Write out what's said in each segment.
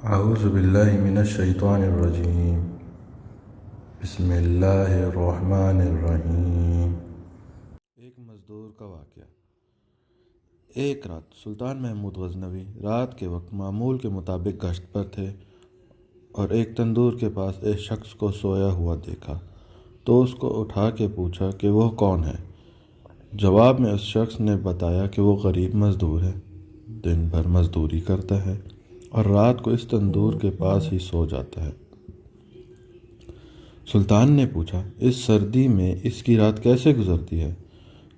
اعوذ باللہ من الشیطان الرجیم بسم اللہ الرحمن الرحیم۔ ایک مزدور کا واقعہ۔ ایک رات سلطان محمود غزنوی رات کے وقت معمول کے مطابق گشت پر تھے اور ایک تندور کے پاس ایک شخص کو سویا ہوا دیکھا تو اس کو اٹھا کے پوچھا کہ وہ کون ہے۔ جواب میں اس شخص نے بتایا کہ وہ غریب مزدور ہے، دن بھر مزدوری کرتا ہے اور رات کو اس تندور کے پاس ہی سو جاتا ہے۔ سلطان نے پوچھا، اس سردی میں اس کی رات کیسے گزرتی ہے؟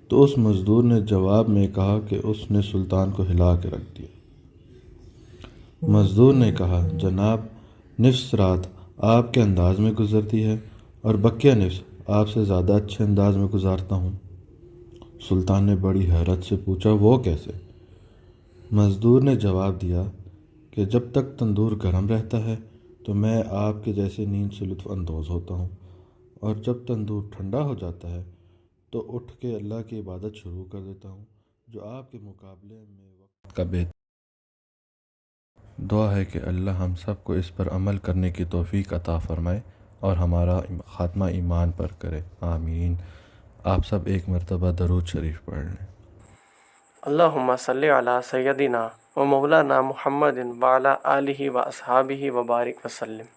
تو اس مزدور نے جواب میں کہا کہ اس نے سلطان کو ہلا کے رکھ دیا۔ مزدور نے کہا، جناب، نصف رات آپ کے انداز میں گزرتی ہے اور بقیہ نصف آپ سے زیادہ اچھے انداز میں گزارتا ہوں۔ سلطان نے بڑی حیرت سے پوچھا، وہ کیسے؟ مزدور نے جواب دیا کہ جب تک تندور گرم رہتا ہے تو میں آپ کے جیسے نیند سے لطف اندوز ہوتا ہوں، اور جب تندور ٹھنڈا ہو جاتا ہے تو اٹھ کے اللہ کی عبادت شروع کر دیتا ہوں، جو آپ کے مقابلے میں وقت کا بہتر۔ دعا ہے کہ اللہ ہم سب کو اس پر عمل کرنے کی توفیق عطا فرمائے اور ہمارا خاتمہ ایمان پر کرے، آمین۔ آپ سب ایک مرتبہ درود شریف پڑھ لیں۔ اللہم صلی علی سیدنا و مولانا محمد وعلی آلہ و اصحابہ وبارک وسلم۔